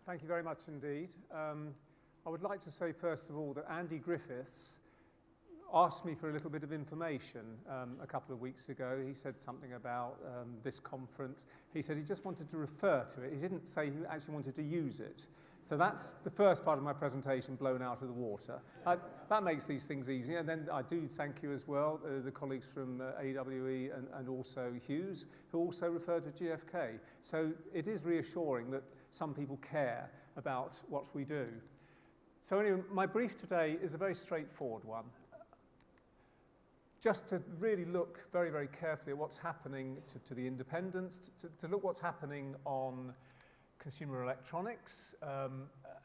Thank you very much indeed. I would like to say first of all that Andy Griffiths asked me for a little bit of information a couple of weeks ago. He said something about this conference. He said he just wanted to refer to it. He didn't say he actually wanted to use it. So that's the first part of my presentation blown out of the water. That makes these things easy. And then I do thank you as well, the colleagues from AWE and also Hughes, who also referred to GfK. So it is reassuring that some people care about what we do. So anyway, my brief today is a very straightforward one. Just to really look very, very carefully at what's happening to the independents, to look what's happening on consumer electronics,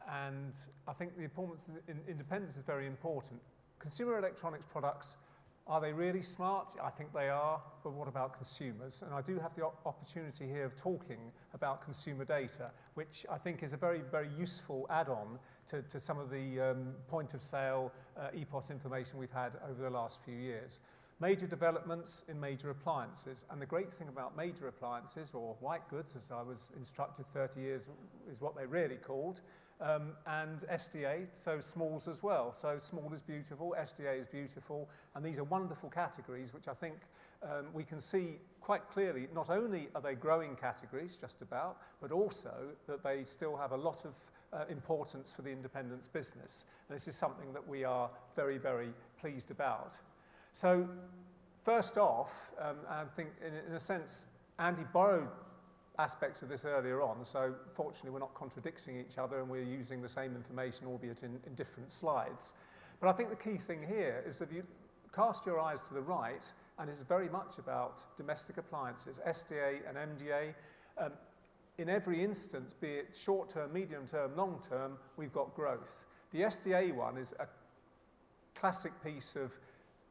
and I think the importance of independence is very important. Consumer electronics products, are they really smart? I think they are, but what about consumers? And I do have the opportunity here of talking about consumer data, which I think is a very, very useful add-on to some of the point of sale EPOS information we've had over the last few years. Major developments in major appliances. And the great thing about major appliances, or white goods, as I was instructed 30 years is what they're really called, and SDA, so smalls as well. So small is beautiful, SDA is beautiful, and these are wonderful categories which I think we can see quite clearly. Not only are they growing categories, just about, but also that they still have a lot of importance for the independents business. And this is something that we are very, very pleased about. So first off, I think in a sense, Andy borrowed aspects of this earlier on, so fortunately we're not contradicting each other and we're using the same information, albeit in different slides. But I think the key thing here is that if you cast your eyes to the right, and it's very much about domestic appliances, SDA and MDA, in every instance, be it short-term, medium-term, long-term, we've got growth. The SDA one is a classic piece of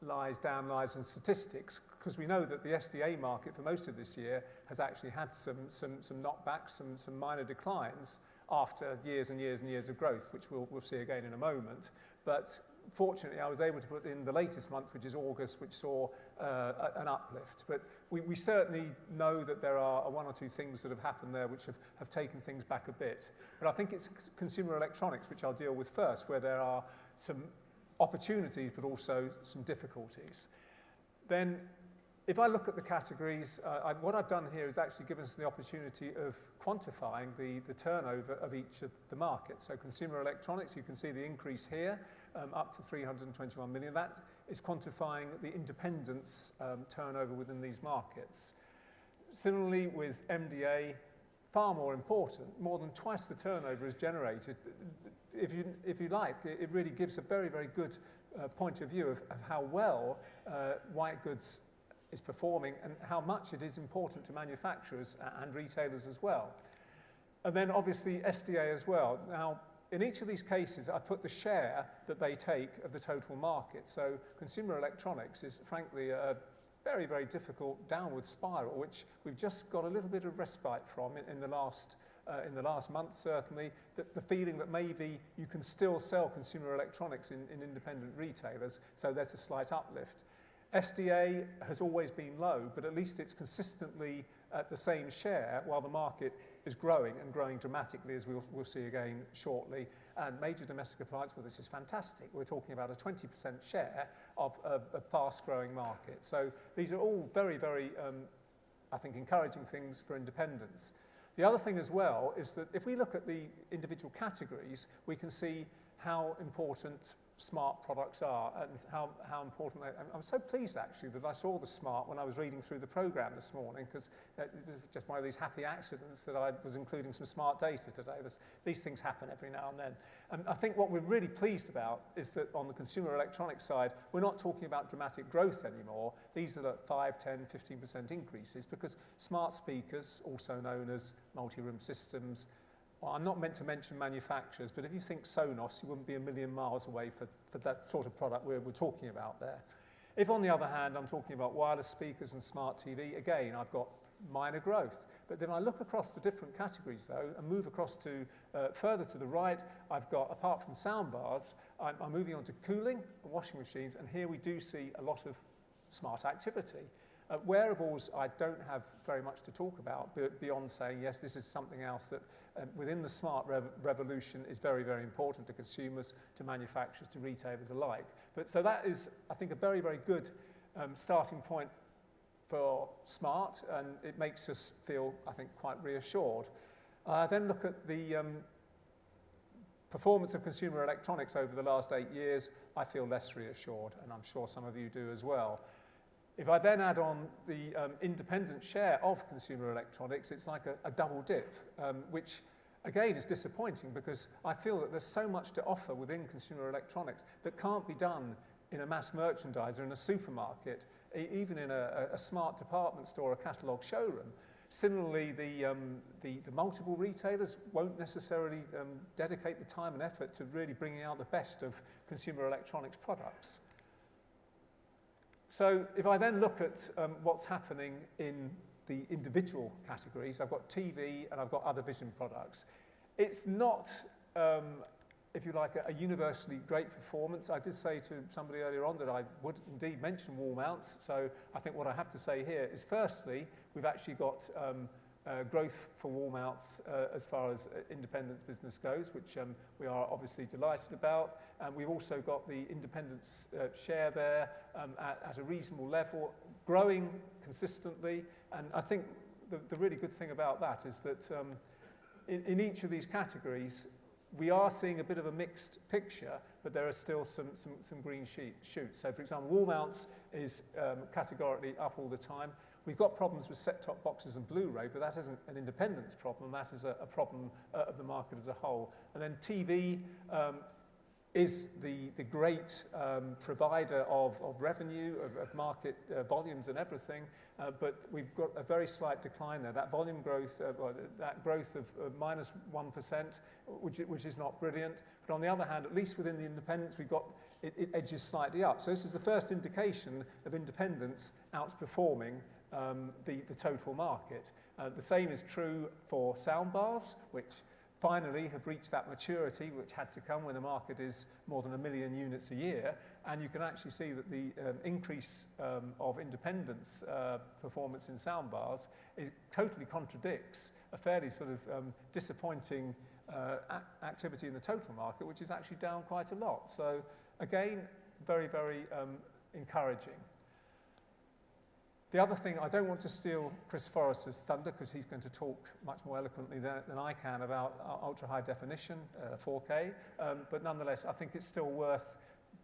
lies, damn lies and statistics, because we know that the SDA market for most of this year has actually had some knockbacks, some minor declines after years and years and years of growth, which we'll see again in a moment. But fortunately, I was able to put in the latest month, which is August, which saw an uplift. But we certainly know that there are one or two things that have happened there which have taken things back a bit. But I think it's consumer electronics, which I'll deal with first, where there are some opportunities, but also some difficulties. Then, if I look at the categories, what I've done here is actually given us the opportunity of quantifying the turnover of each of the markets. So consumer electronics, you can see the increase here, up to 321 million. That is quantifying the independents turnover within these markets. Similarly with MDA, far more important, more than twice the turnover is generated. If you like, it really gives a very, very good point of view of how well white goods is performing and how much it is important to manufacturers and retailers as well. And then obviously SDA as well. Now, in each of these cases, I put the share that they take of the total market. So consumer electronics is frankly a very, very difficult downward spiral, which we've just got a little bit of respite from in the last month, certainly, the feeling that maybe you can still sell consumer electronics in independent retailers, so there's a slight uplift. SDA has always been low, but at least it's consistently at the same share while the market is growing and growing dramatically, as we'll see again shortly. And major domestic appliance, well, this is fantastic. We're talking about a 20% share of a fast-growing market. So these are all very, very, I think, encouraging things for independents. The other thing as well is that if we look at the individual categories, we can see how important smart products are and how important they are. I'm so pleased actually that I saw the smart when I was reading through the programme this morning, because it was just one of these happy accidents that I was including some smart data today. These things happen every now and then. And I think what we're really pleased about is that on the consumer electronics side, we're not talking about dramatic growth anymore. These are at 5, 10, 15% increases, because smart speakers, also known as multi-room systems, well, I'm not meant to mention manufacturers, but if you think Sonos, you wouldn't be a million miles away for that sort of product we're talking about there. If, on the other hand, I'm talking about wireless speakers and smart TV, again, I've got minor growth. But then I look across the different categories, though, and move across to further to the right, I've got, apart from sound bars, I'm moving on to cooling and washing machines, and here we do see a lot of smart activity. Wearables, I don't have very much to talk about beyond saying, yes, this is something else that within the smart revolution is very, very important to consumers, to manufacturers, to retailers alike. But so that is, I think, a very, very good starting point for smart, and it makes us feel, I think, quite reassured. Then look at the performance of consumer electronics over the last 8 years. I feel less reassured, and I'm sure some of you do as well. If I then add on the independent share of consumer electronics, it's like a double dip, which again is disappointing because I feel that there's so much to offer within consumer electronics that can't be done in a mass merchandiser, in a supermarket, even in a smart department store, a catalogue showroom. Similarly, the multiple retailers won't necessarily dedicate the time and effort to really bringing out the best of consumer electronics products. So if I then look at what's happening in the individual categories, I've got TV and I've got other vision products. It's not, if you like, a universally great performance. I did say to somebody earlier on that I would indeed mention wall mounts. So I think what I have to say here is, firstly, we've actually got growth for wall mounts as far as independence business goes, which we are obviously delighted about. And we've also got the independence share there at a reasonable level, growing consistently. And I think the really good thing about that is that in each of these categories, we are seeing a bit of a mixed picture, but there are still some green shoots. So, for example, wall mounts is categorically up all the time. We've got problems with set-top boxes and Blu-ray, but that isn't an independence problem. That is a problem of the market as a whole. And then TV is the great provider of revenue, of market volumes and everything, but we've got a very slight decline there. That volume growth, that growth of -1%, which is not brilliant. But on the other hand, at least within the independents, we've got it edges slightly up. So this is the first indication of independents outperforming the total market. The same is true for soundbars, which finally have reached that maturity which had to come when the market is more than 1 million units a year. And you can actually see that the increase of independence performance in soundbars totally contradicts a fairly sort of disappointing activity in the total market, which is actually down quite a lot. So again, very, very encouraging. The other thing, I don't want to steal Chris Forrester's thunder because he's going to talk much more eloquently than I can about ultra-high definition, 4K, but nonetheless, I think it's still worth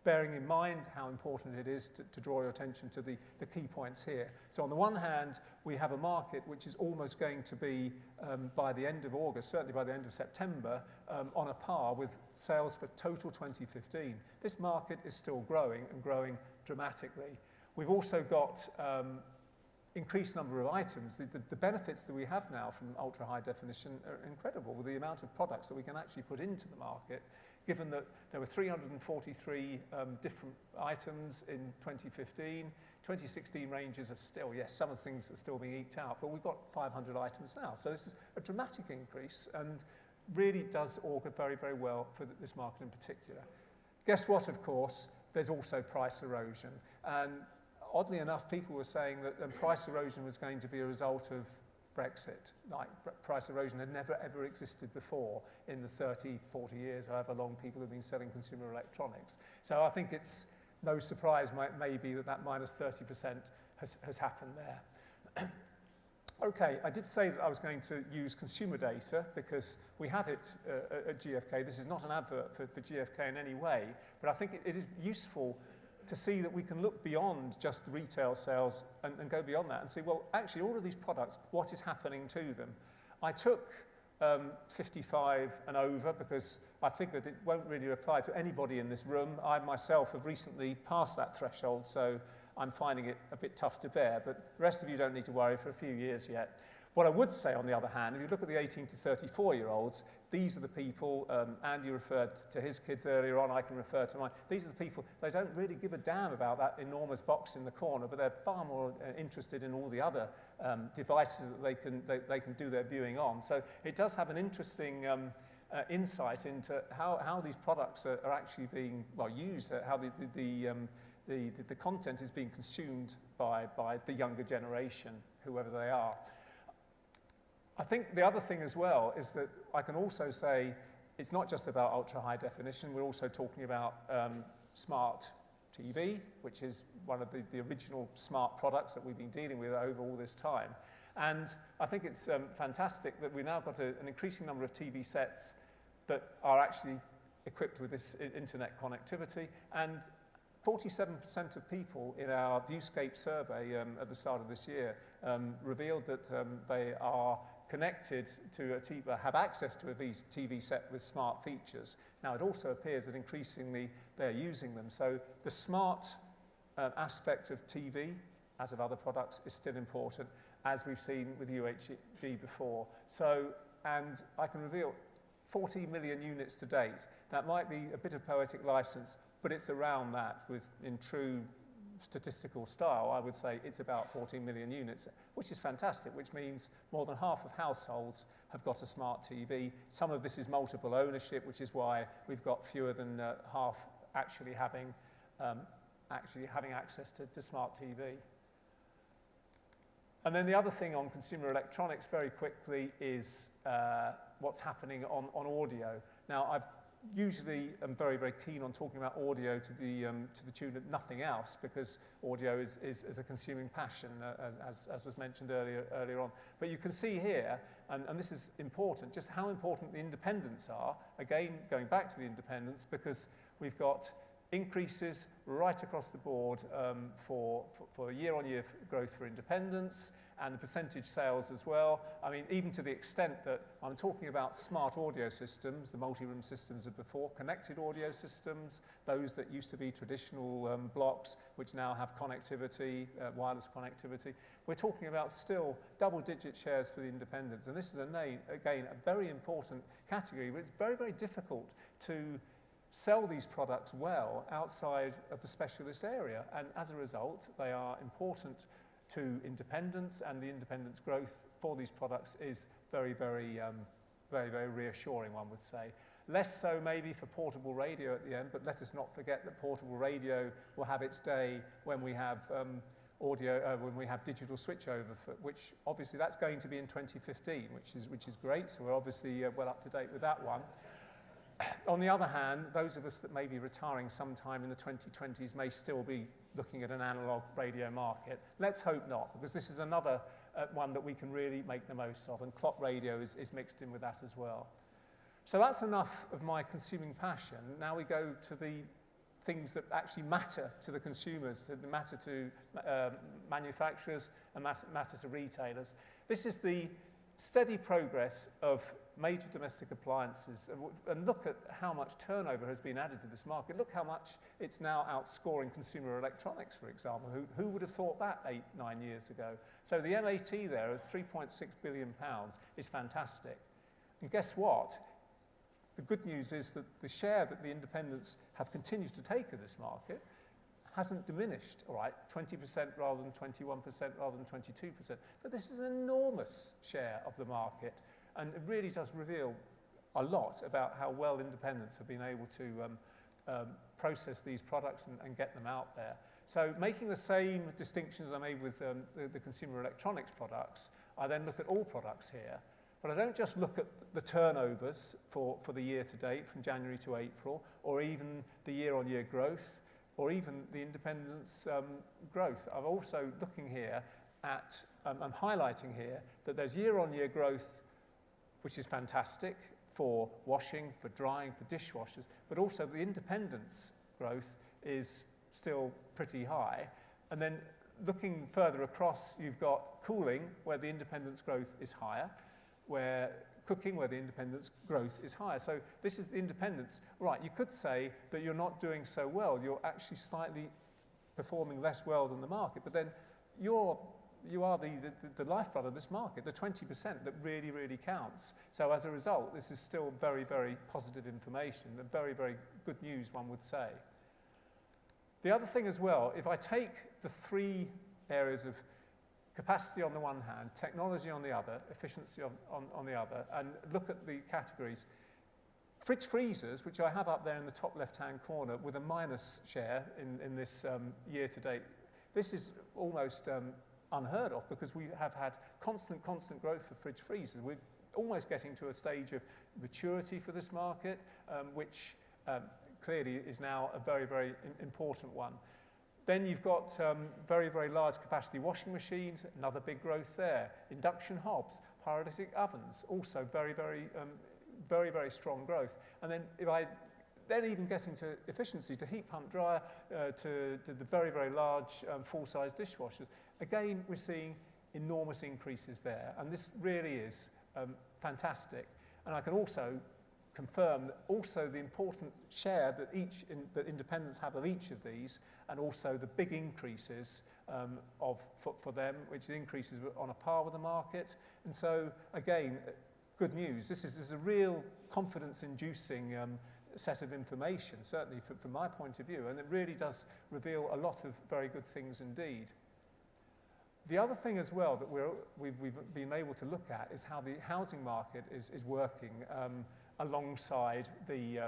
bearing in mind how important it is to draw your attention to the key points here. So on the one hand, we have a market which is almost going to be, by the end of August, certainly by the end of September, on a par with sales for total 2015. This market is still growing and growing dramatically. We've also got increased number of items. The benefits that we have now from ultra-high definition are incredible with the amount of products that we can actually put into the market, given that there were 343 different items in 2015. 2016 ranges are still, yes, some of the things are still being eked out, but we've got 500 items now. So this is a dramatic increase and really does augur very, very well for this market in particular. Guess what, of course? There's also price erosion. And oddly enough, people were saying that price erosion was going to be a result of Brexit. Like, price erosion had never, ever existed before in the 30, 40 years, however long people have been selling consumer electronics. So I think it's no surprise, maybe, that minus 30% has happened there. Okay, I did say that I was going to use consumer data because we have it at GfK. This is not an advert for GfK in any way, but I think it is useful to see that we can look beyond just the retail sales and go beyond that and see, well, actually, all of these products, what is happening to them? I took 55 and over because I figured it won't really apply to anybody in this room. I myself have recently passed that threshold, so I'm finding it a bit tough to bear, but the rest of you don't need to worry for a few years yet. What I would say, on the other hand, if you look at the 18 to 34-year-olds, these are the people, Andy referred to his kids earlier on, I can refer to mine. These are the people, they don't really give a damn about that enormous box in the corner, but they're far more interested in all the other devices that they can do their viewing on. So it does have an interesting insight into how these products are actually being, well, used, how the content is being consumed by the younger generation, whoever they are. I think the other thing as well is that I can also say it's not just about ultra high definition, we're also talking about smart TV, which is one of the original smart products that we've been dealing with over all this time. And I think it's fantastic that we've now got an increasing number of TV sets that are actually equipped with this internet connectivity, and 47% of people in our Viewscape survey at the start of this year revealed that they are connected to a TV, have access to a TV set with smart features. Now, it also appears that increasingly they're using them. So the smart aspect of TV, as of other products, is still important, as we've seen with UHD before. So, and I can reveal 40 million units to date. That might be a bit of poetic license, but it's around that. In true statistical style, I would say it's about 14 million units, which is fantastic, which means more than half of households have got a smart TV. Some of this is multiple ownership, which is why we've got fewer than half actually having access to smart TV. And then the other thing on consumer electronics, very quickly, is what's happening on audio. Now, I've usually am very, very keen on talking about audio to the tune of nothing else, because audio is a consuming passion, as was mentioned earlier on. But you can see here, and this is important, just how important the independents are. Again, going back to the independents, because we've got increases right across the board for year-on-year growth for independents, and the percentage sales as well. I mean, even to the extent that I'm talking about smart audio systems, the multi-room systems of before, connected audio systems, those that used to be traditional blocks, which now have connectivity, wireless connectivity. We're talking about still double-digit shares for the independents, and this is, again, a very important category, but it's very, very difficult to sell these products well outside of the specialist area, and as a result, they are important to independents, and the independents' growth for these products is very, very reassuring, one would say. Less so maybe for portable radio at the end, but let us not forget that portable radio will have its day when we have when we have digital switchover, which obviously that's going to be in 2015, which is great. So we're obviously well up to date with that one. On the other hand, those of us that may be retiring sometime in the 2020s may still be looking at an analog radio market. Let's hope not, because this is another one that we can really make the most of, and clock radio is mixed in with that as well. So that's enough of my consuming passion. Now we go to the things that actually matter to the consumers, that matter to manufacturers and matter to retailers. This is the steady progress of major domestic appliances, and look at how much turnover has been added to this market. Look how much it's now outscoring consumer electronics, for example. Who would have thought that 8-9 years ago? So the MAT there of £3.6 billion is fantastic. And guess what? The good news is that the share that the independents have continued to take of this market hasn't diminished, all right, 20% rather than 21% rather than 22%. But this is an enormous share of the market, and it really does reveal a lot about how well independents have been able to process these products and get them out there. So making the same distinctions I made with the consumer electronics products, I then look at all products here. But I don't just look at the turnovers for the year to date, from January to April, or even the year-on-year growth, or even the independence growth. I'm also looking here at, I'm highlighting here that there's year-on-year growth, which is fantastic for washing, for drying, for dishwashers, but also the independence growth is still pretty high. And then looking further across, you've got cooling, where the independence growth is higher, where cooking, where the independence growth is higher. So this is the independence. Right, you could say that you're not doing so well. You're actually slightly performing less well than the market, but then you are the lifeblood of this market, the 20% that really, really counts. So as a result, this is still very, very positive information, and very, very good news, one would say. The other thing as well, if I take the three areas of capacity on the one hand, technology on the other, efficiency on the other, and look at the categories, Fridge freezers, which I have up there in the top left-hand corner with a minus share in this year-to-date, this is almost unheard of because we have had constant growth for fridge freezers. We're almost getting to a stage of maturity for this market, which clearly is now a very important one. Then you've got very large capacity washing machines, another big growth there. Induction hobs, pyrolytic ovens, also very strong growth. And then if I then even getting to efficiency, to heat pump dryer, to the very large full-size dishwashers, again we're seeing enormous increases there, and this really is fantastic. And I can also confirm that also the important share that that independents have of each of these, and also the big increases for them, which increases on a par with the market. And so again, good news. This is a real confidence-inducing set of information, certainly from my point of view, and it really does reveal a lot of very good things indeed. The other thing as well that we've been able to look at is how the housing market is working alongside the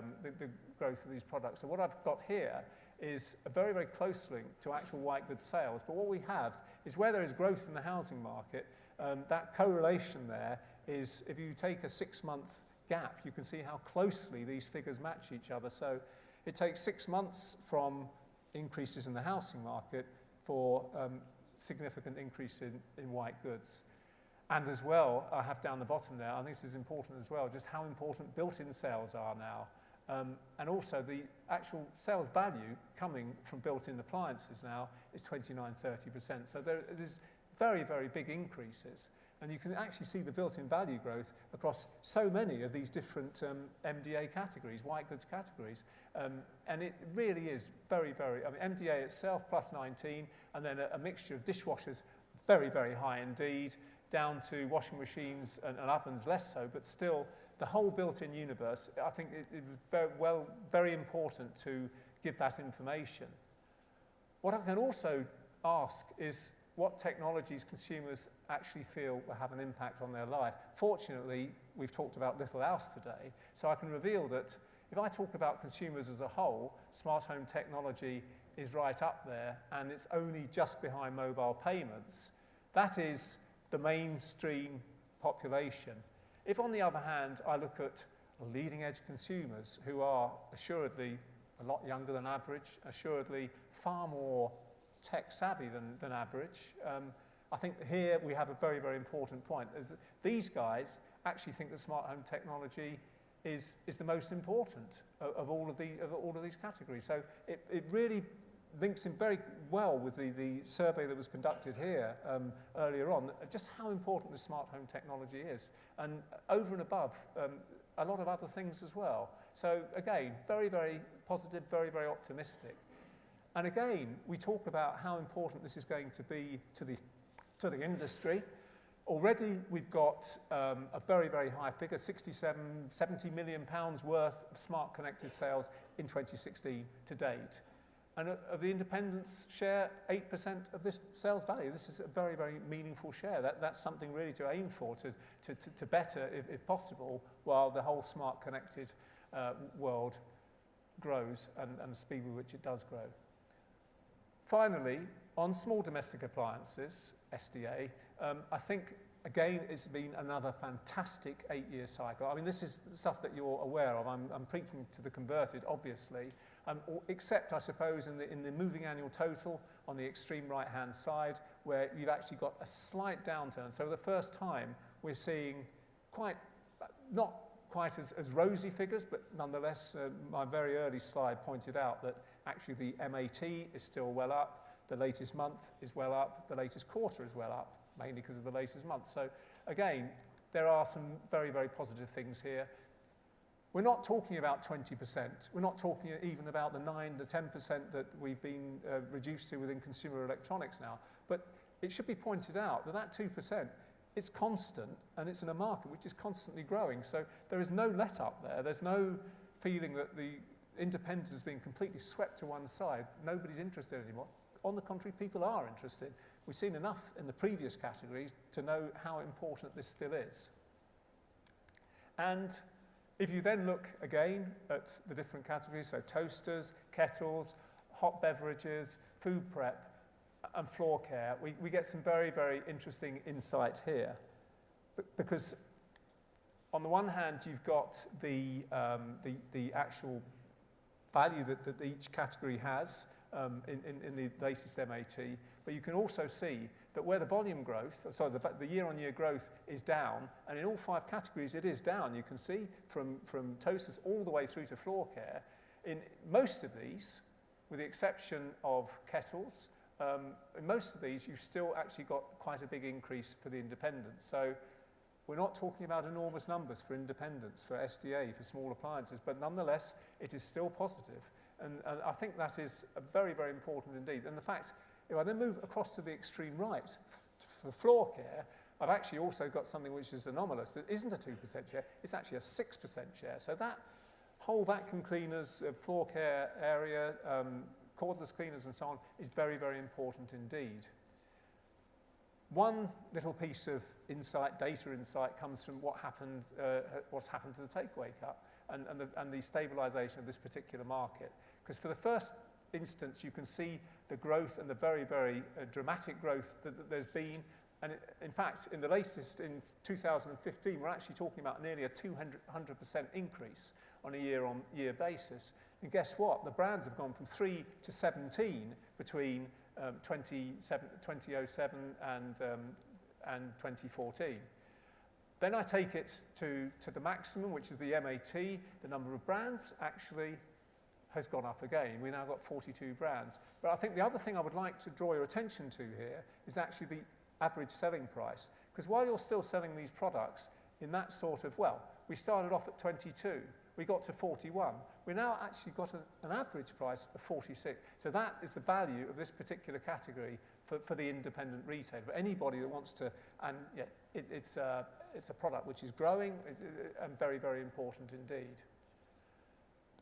growth of these products. So what I've got here is a very close link to actual white goods sales, but what we have is where there is growth in the housing market, that correlation there is, if you take a 6-month gap, you can see how closely these figures match each other. So it takes 6 months from increases in the housing market for significant increase in white goods. And as well, I have down the bottom there, I think this is important as well, just how important built-in sales are now. And also the actual sales value coming from built-in appliances now is 29–30%. So there's very big increases. And you can actually see the built-in value growth across so many of these different MDA categories, white goods categories. And it really is very, I mean, MDA itself plus 19, and then a mixture of dishwashers, very high indeed, down to washing machines and ovens less so, but still the whole built-in universe. I think it was very important to give that information. What I can also ask is, what technologies consumers actually feel will have an impact on their life. Fortunately, we've talked about little else today, so I can reveal that if I talk about consumers as a whole, smart home technology is right up there, and it's only just behind mobile payments. That is the mainstream population. If, on the other hand, I look at leading-edge consumers who are assuredly a lot younger than average, assuredly far more tech-savvy than average, I think here we have a very important point. Is that these guys actually think that smart home technology is the most important of all of these categories. So it really links in very well with the survey that was conducted here earlier on, just how important the smart home technology is, and over and above a lot of other things as well. So again, very positive, very optimistic. And again, we talk about how important this is going to be to the industry. Already we've got a very high figure, 70 million pounds worth of smart connected sales in 2016 to date. And of the independents share 8% of this sales value. This is a very meaningful share. That's something really to aim for, to better if possible, while the whole smart connected world grows and the speed with which it does grow. Finally, on small domestic appliances, SDA, I think, again, it's been another fantastic 8-year cycle. I mean, this is stuff that you're aware of. I'm preaching to the converted, obviously, except, I suppose, in the moving annual total on the extreme right-hand side, where you've actually got a slight downturn. So for the first time, we're seeing not quite as rosy figures, but nonetheless, my very early slide pointed out that actually the MAT is still well up, the latest month is well up, the latest quarter is well up, mainly because of the latest month. So again, there are some very positive things here. We're not talking about 20%. We're not talking even about the 9–10% that we've been reduced to within consumer electronics now. But it should be pointed out that 2%, it's constant, and it's in a market which is constantly growing. So there is no let up there. There's no feeling that the independent is being completely swept to one side. Nobody's interested anymore. On the contrary, people are interested. We've seen enough in the previous categories to know how important this still is. And If you then look again at the different categories, so toasters, kettles, hot beverages, food prep, and floor care, we get some very, very interesting insight here. Because on the one hand, you've got the actual value that each category has in the latest MAT, but you can also see that where the volume growth, sorry, the year-on-year growth is down, and in all 5 categories it is down. You can see from toasters all the way through to floor care. In most of these, with the exception of kettles, in most of these you've still actually got quite a big increase for the independents. So we're not talking about enormous numbers for independents, for SDA, for small appliances, but nonetheless it is still positive. And I think that is very, very important indeed. And the fact, if I then move across to the extreme right, for floor care, I've actually also got something which is anomalous. It isn't a 2% share, it's actually a 6% share. So that whole vacuum cleaners, floor care area, cordless cleaners and so on is very, very important indeed. One little piece of insight, data insight, comes from what's happened to the takeaway cup and the stabilisation of this particular market. Because for the first instance, you can see the growth and the very, very dramatic growth that there's been. And in fact, in the latest, in 2015, we're actually talking about nearly a 200% increase on a year-on-year basis. And guess what? The brands have gone from 3 to 17 between 2007 and 2014. Then I take it to the maximum, which is the MAT. The number of brands actually has gone up again. We've now got 42 brands. But I think the other thing I would like to draw your attention to here is actually the average selling price. Because while you're still selling these products in that sort of, well, we started off at 22, we got to 41. We now actually got an average price of 46. So that is the value of this particular category for the independent retailer. For anybody that wants to, and yeah, it's a product which is growing and very, very important indeed.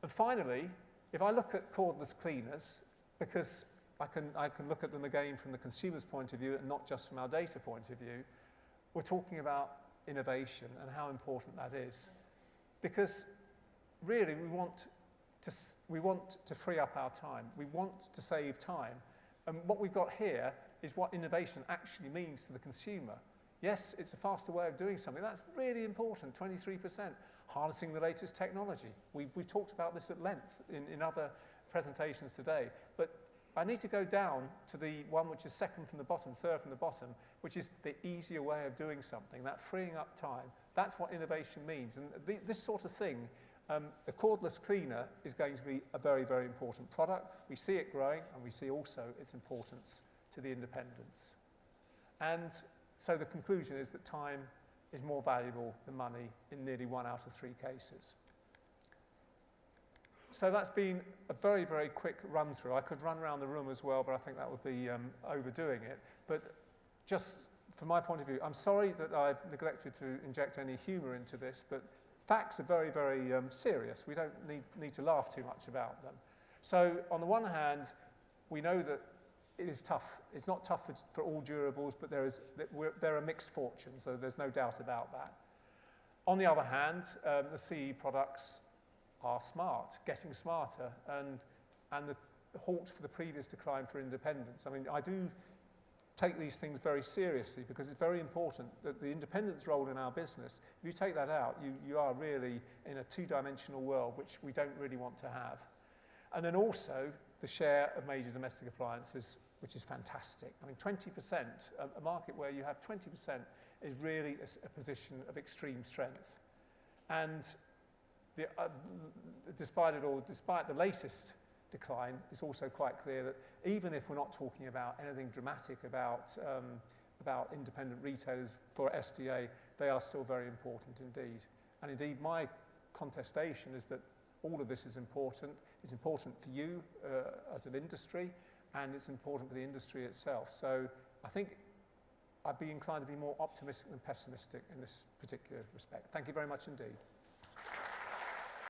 And finally, if I look at cordless cleaners, because I can look at them again from the consumer's point of view and not just from our data point of view, we're talking about innovation and how important that is. Because really we want to free up our time. We want to save time. And what we've got here is what innovation actually means to the consumer. Yes, it's a faster way of doing something. That's really important, 23%. Harnessing the latest technology. We've talked about this at length in other presentations today. But I need to go down to the one which is second from the bottom, third from the bottom, which is the easier way of doing something, that freeing up time. That's what innovation means. And this sort of thing, the cordless cleaner is going to be a very, very important product. We see it growing, and we see also its importance to the independents. And so the conclusion is that time is more valuable than money in nearly 1 out of 3 cases. So that's been a very, very quick run through. I could run around the room as well, but I think that would be overdoing it. But just from my point of view, I'm sorry that I've neglected to inject any humour into this, but facts are very, very serious. We don't need to laugh too much about them. So on the one hand, we know that it is tough. It's not tough for all durables, but there are mixed fortunes, so there's no doubt about that. On the other hand, the CE products are smart, getting smarter, and the halt for the previous decline for independents. I mean, I do take these things very seriously because it's very important that the independents role in our business, if you take that out, you are really in a 2-dimensional world, which we don't really want to have. And then also the share of major domestic appliances, which is fantastic. I mean, 20%, a market where you have 20% is really a position of extreme strength. And despite it all, despite the latest decline, it's also quite clear that even if we're not talking about anything dramatic about independent retailers for SDA, they are still very important indeed. And indeed, my contestation is that all of this is important. It's important for you as an industry, and it's important for the industry itself. So I think I'd be inclined to be more optimistic than pessimistic in this particular respect. Thank you very much indeed.